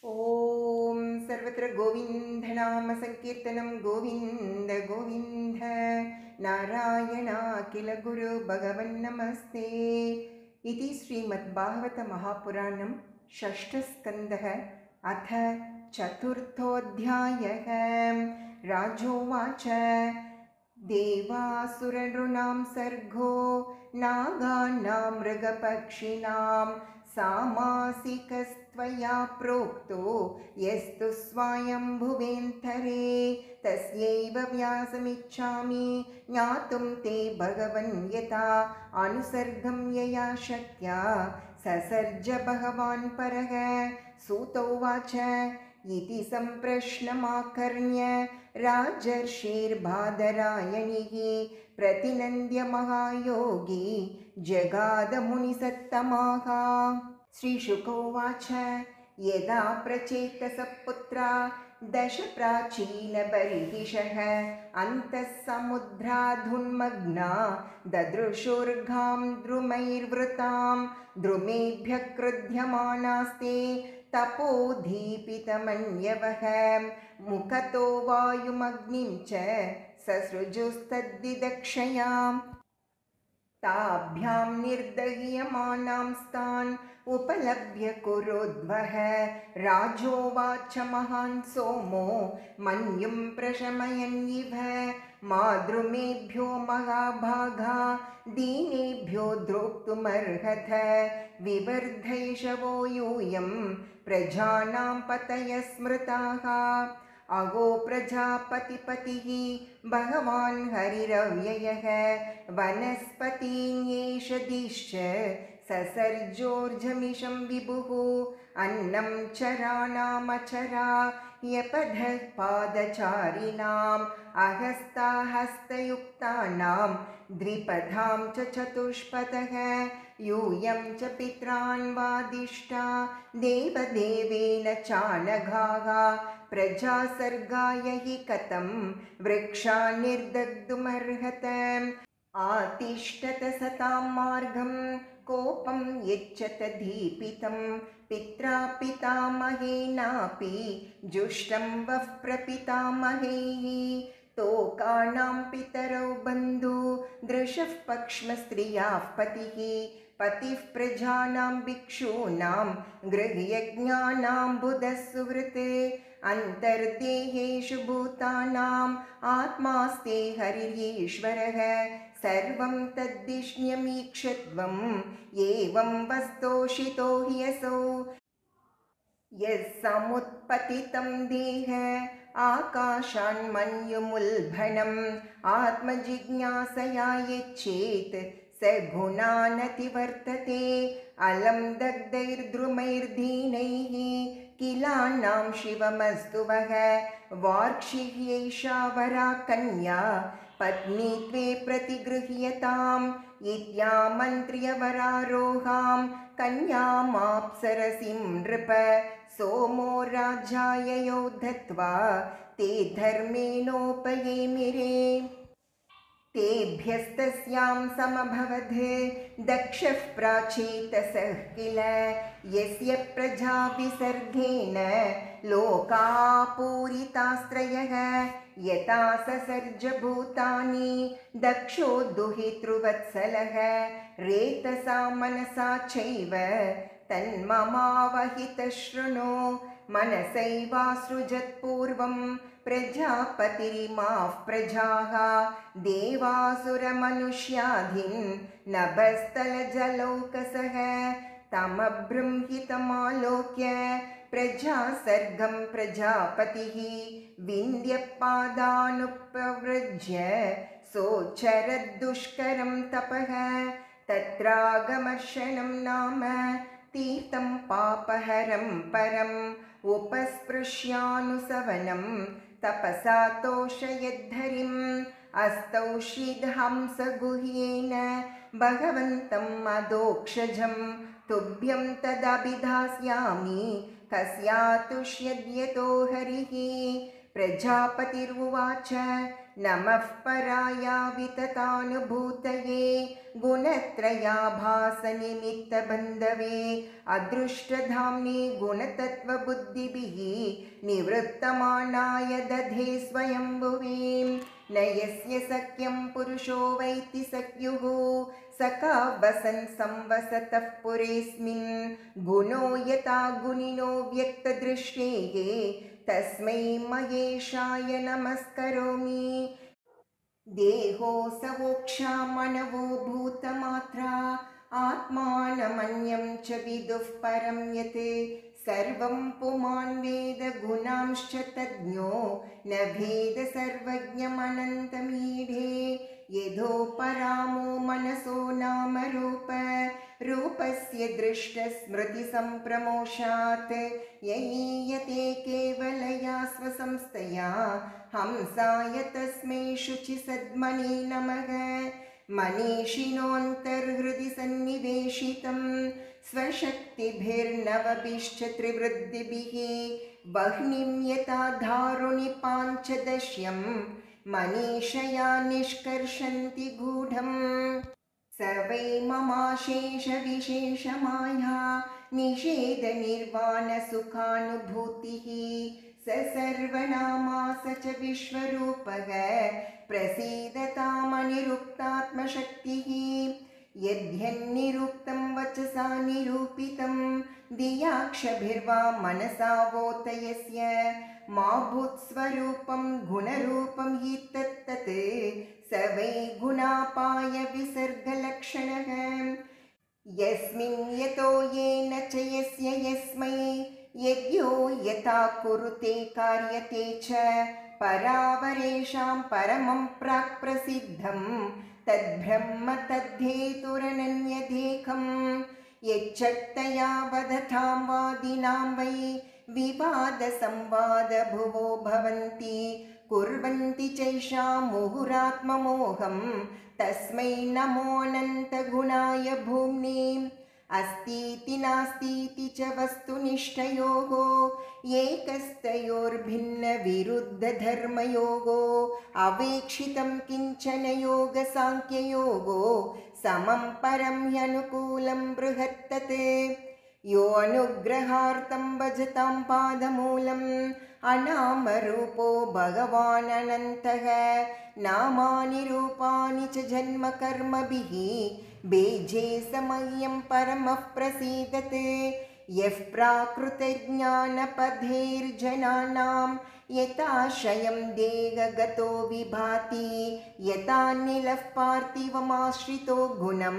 ॐ सर्वत्र गोविन्दनाम संकीर्तनं गोविन्द गोविन्द नारायणाखिल गुरु भगवन्नमस्ते इति श्रीमद्भागवतमहापुराणं षष्ठस्कन्धः अथ चतुर्थोऽध्यायः। राजोवाच देवासुरनृणां सर्गो नागानां मृगपक्षिणां सामासिकस्त्वया प्रोक्तो यस्तु स्वायम्भुवेन्तरे तस्यैव व्यासमिच्छामि ज्ञातुं ते भगवन् यथा अनुसर्गं यया शक्या ससर्ज भगवान् परः। सूतोवाच इति सम्प्रश्नमाकर्ण्य राजर्षिर्बादरायणिः प्रतिनन्द्य महायोगी जगादमुनिसत्तमाः। श्रीशुकोवाच यदा प्रचेतसः पुत्रा दश प्राचीनबर्हिषः अन्तः समुद्राधुन्मग्ना ददृशुर्गां द्रुमैर्वृतां द्रुमेभ्यः क्रुध्यमानास्ते तपोदीपितमन्यवः मुखतो वायुमग्निं च ससृजुस्तद्दिदक्षयाम् ताभ्यां निर्दह्यमानां स्तान् उपलभ्य कुरुद्वः। राजोवाच महान् सोमो मन्युं प्रशमयन्निव माद्रुमेभ्यो महाभागा दीनेभ्यो द्रोक्तुमर्हथ विवर्धैषवो यूयं प्रजानां पतयः स्मृताः। अहो प्रजापतिपतिः भगवान् हरिरव्ययः वनस्पतीन्येषधीश्च ससर्जोर्जमिषं विभुः अन्नं चराणामचरा यपधः पादचारिणाम् अहस्ताहस्तयुक्तानां द्विपदां च चतुष्पदः यूयं च पित्रान् वादिष्टा देवदेवेन चानघाः प्रजासर्गाय हि कथं वृक्षान् निर्दग्धुमर्हत आतिष्ठत सतां मार्गं कोपं यच्छत दीपितं पित्रा पितामहेनापि जुष्टं वः प्रपितामहैः तोकाणां पितरौ बन्धु दृशः पक्ष्मस्त्रियाः पतिः पतिः प्रजानां भिक्षूणां गृहयज्ञानां बुधः सुहृते अन्तर्देहेषु भूतानाम् आत्मास्ते हरिरीश्वरः सर्वं तद्दिश्यमीक्षध्वं एवं वस्तोषितो ह्यसौ यः समुत्पतितं देह आकाशान्मन्युमुल्भणम् आत्मजिज्ञासया यच्छेत् स गुणानतिवर्तते अलं दग्धैर्द्रुमैर्दीनैः किलानां शिवमस्तु वः वार्क्षिह्यैषा वरा कन्या पत्नीत्वे प्रतिगृह्यताम् इत्यामन्त्र्य वरारोहां कन्यामाप्सरसिं नृप सोमो राज्याययो दत्त्वा ते धर्मेणोपयेमिरे तेभ्यस्तस्यां समभवद् दक्षः प्राचेतसः किल यस्य प्रजा विसर्गेण लोकापूरितास्त्रयः यथा ससर्ज भूतानि दक्षो दुहितृवत्सलः रेतसा मनसा चैव तन्ममावहितशृणु मनसैवासृजत्पूर्वं प्रजापतिरिमाः प्रजाः देवासुरमनुष्याधीन् नभस्थलजलौकसः तमबृंहितमालोक्य प्रजासर्गं प्रजापतिः विन्द्यपादानुपव्रज्य सोच्चरद्दुष्करं तपः तत्रागमर्षणं नाम तीर्थं पापहरं परम् उपस्पृश्यानुसवनं तपसा तोषयद्धरिम् अस्तौषिधहंसगुह्येन भगवन्तम् अदोक्षजं तुभ्यं तदभिधास्यामि कस्यातुष्यद्यतो हरिः। प्रजापतिरुवाच नमः पराया विततानुभूतये गुणत्रयाभासनिमित्तबन्धवे अदृष्टधाम्ने गुणतत्त्वबुद्धिभिः निवृत्तमानाय दधे स्वयम्भुवे न यस्य सख्यं पुरुषो वैति सख्युः सखा वसन् संवसतः पुरेऽस्मिन् गुणो यथा गुणिनो व्यक्तदृष्टेः तस्मै महेशाय नमस्करोमि देहो सवोक्षा मनवो भूतमात्रा आत्मानमन्यं च विदुः परं यत् सर्वं पुमान् वेद गुणांश्च तज्ञो न भेद सर्वज्ञमनन्तमीढे यथोपरामो मनसो नाम रूपस्य दृष्टस्मृतिसम्प्रमोषात् ययीयते केवलया स्वसंस्थया हंसाय तस्मै शुचिसद्मने नमः मनीषिणोऽन्तर्हृदि सन्निवेशितं स्वशक्तिभिर्नवभिश्च त्रिवृद्धिभिः वह्निं यथा धारुणि पाञ्चदश्यं मनीषया निष्कर्षन्ति गूढम् स वै ममाशेषविशेषमाया निषेधनिर्वाणसुखानुभूतिः स सर्वनामा स च विश्वरूपः प्रसीदतामनिरुक्तात्मशक्तिः यद्यन्निरुक्तं वचसा निरूपितं दियाक्षभिर्वा मनसा वोत यस्य मा भूत्स्वरूपं गुणरूपं हि तत्तत् स वै गुणापाय विसर्गलक्षणः यस्मिन् यतो येन च यस्य यस्मै यद्यो यथा कुरुते कार्यते च परावरेषां परमं प्राक्प्रसिद्धं तद्ब्रह्म तद्धेतुरनन्यदेकं यच्चक्तया वदतां वादिनां वै विवादसंवादभुवो भवन्ति कुर्वन्ति चैषां मुहुरात्ममोहं तस्मै नमोऽनन्तगुणाय भूम्ने अस्तीति नास्तीति च वस्तुनिष्ठयोः एकस्तयोर्भिन्नविरुद्धधर्मयोगो अवेक्षितं किञ्चन योगसाङ्ख्ययोगो समं परं ह्यनुकूलं बृहत्तत् यो अनुग्रहार्थं भजतां पादमूलम् अनामरूपो भगवान् अनन्तः नामानि रूपाणि च जन्मकर्मभिः बीजे समयं परमः प्रसीदत् यः प्राकृतज्ञानपथैर्जनानां यथाशयं देहगतो विभाति यथानिलः पार्थिवमाश्रितो गुणं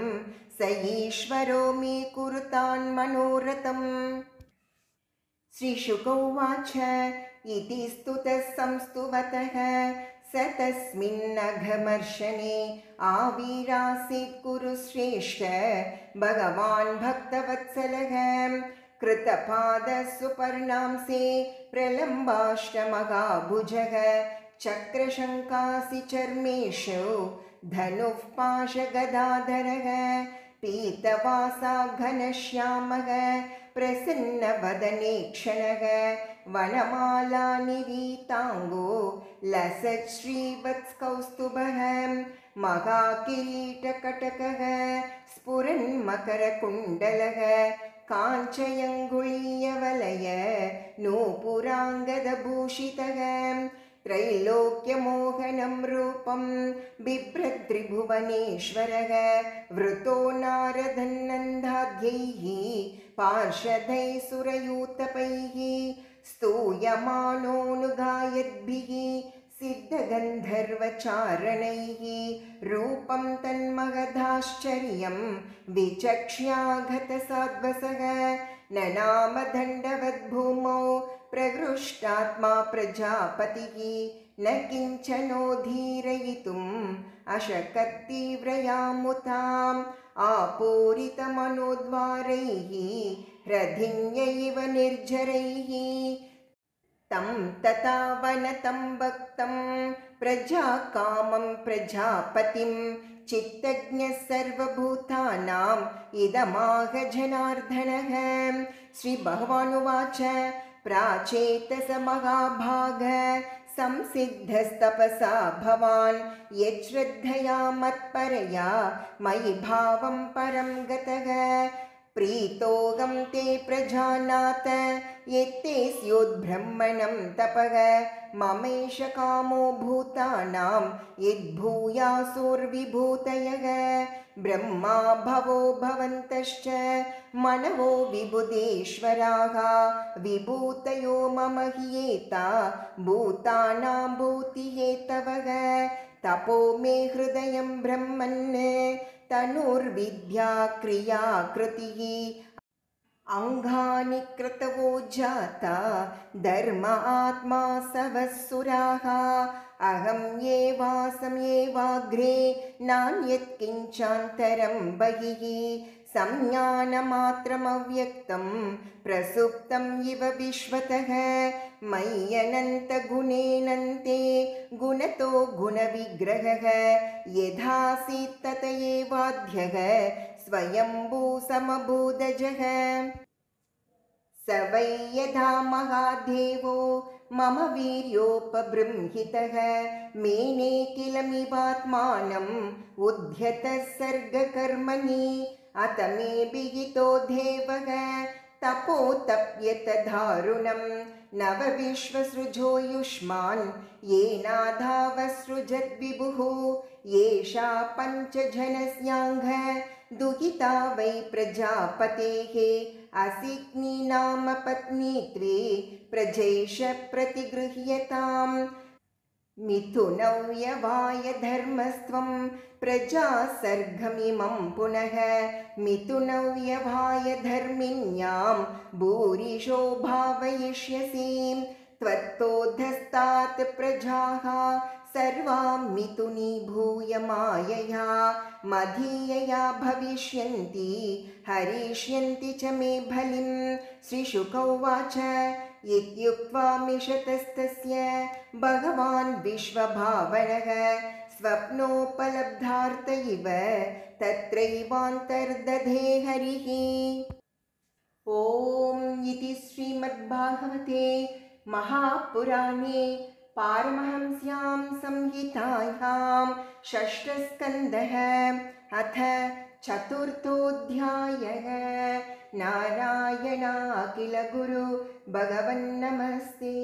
स ईश्वरो मे कुरुतान् मनोरथम् श्रीशुक उवाच इति स्तुतः संस्तुवतः स तस्मिन्नघमर्षणे आविरासीत् कुरुश्रेष्ठ भगवान् भक्तवत्सलः कृतपादः सुपर्णांसे प्रलम्बाष्टमहाभुजः चक्रशङ्कासि चर्मेषु धनुः पाशगदाधरः पीतवासा घनश्यामः प्रसन्नवदने क्षणः वनमालानिवीताङ्गो लसत् श्रीवत्सकौस्तुभः महाकिरीटकटकः स्फुरन्मकरकुण्डलः काञ्चयङ्गुलीयवलय नूपुराङ्गदभूषितः त्रैलोक्यमोहनं रूपं बिभ्रत्रिभुवनेश्वरः वृतो नारदन्नन्दाद्यैः पार्षदैः सुरयूतपैः स्तूयमानोऽनुगायद्भिः सिद्धगन्धर्वचारणैः रूपं तन्महदाश्चर्यं विचक्ष्यागतसाध्वसः न नाम दण्डवद्भूमौ प्रहृष्टात्मा प्रजापतिः न किञ्चनोद्धीरयितुम् अशकत्तीव्रयामुताम् आपूरितमनोद्वारैः हृदिन्यैव निर्झरैः तं तथा वनतं भक्तं प्रजाकामं प्रजापतिं चित्तज्ञः सर्वभूतानाम् इदमाह जनार्दनः श्रीभगवानुवाच प्राचेतस महाभाग संसिद्धस्तपसा भवान् यच्छ्रद्धया मत्परया मयि भावं परं गतः प्रीतोऽहं ते प्रजानात यत्ते स्योद्ब्रह्मणं तपः ममेष कामो भूतानां यद्भूयासुर्विभूतयः ब्रह्मा भवो भवन्तश्च मनवो विबुधेश्वराः विभूतयो मम हि भूतानां भूतिहेतवः तपो मे हृदयं ब्रह्मन् तनुर्विद्या क्रिया कृतिः अङ्गानि क्रतवो जाता धर्म आत्मा सवस्सुराः अहं एवासमेवाग्रे नान्यत् किञ्चान्तरं बहिः संज्ञानमात्रमव्यक्तं प्रसुप्तं इव विश्वतः मय्यनन्तगुणेनन्ते गुणतो गुणविग्रहः यथासीत् तत एवाद्यः स्वयम्भू समभूदजः स वै यथा महादेवो मम वीर्योपबृंहितः मेने किलमिवात्मानम् उद्यतः सर्गकर्मणि अत मे विहितो देवः तपोतप्यत दारुणं नवविश्वसृजो युष्मान् येनाधावसृजद्विभुः येषा पञ्चजनस्याङ्घ दुहिता वै प्रजापतेः असिग्नी नाम पत्नीत्वे प्रजैष प्रतिगृह्यताम् मिथुनव्यवाय धर्मस्त्वं प्रजासर्गमिमं पुनः मिथुनव्यवाय धर्मिण्यां भूरिशो भावयिष्यसि त्वत्तोऽधस्तात् प्रजाः सर्वां मिथुनीभूय मायया मदीयया भविष्यन्ति हरिष्यन्ति च मे बलिं श्रीशुक उवाच इत्युक्त्वा मिषतस्तस्य भगवान् विश्वभावनः स्वप्नोपलब्धार्थ इव तत्रैवान्तर्दधे हरिः। ॐ इति श्रीमद्भागवते महापुराणे पारमहंस्यां संहितायां षष्ठस्कन्धः अथ चतुर्थोऽध्यायः। नारायणाखिल गुरु भगवन्नमस्ते।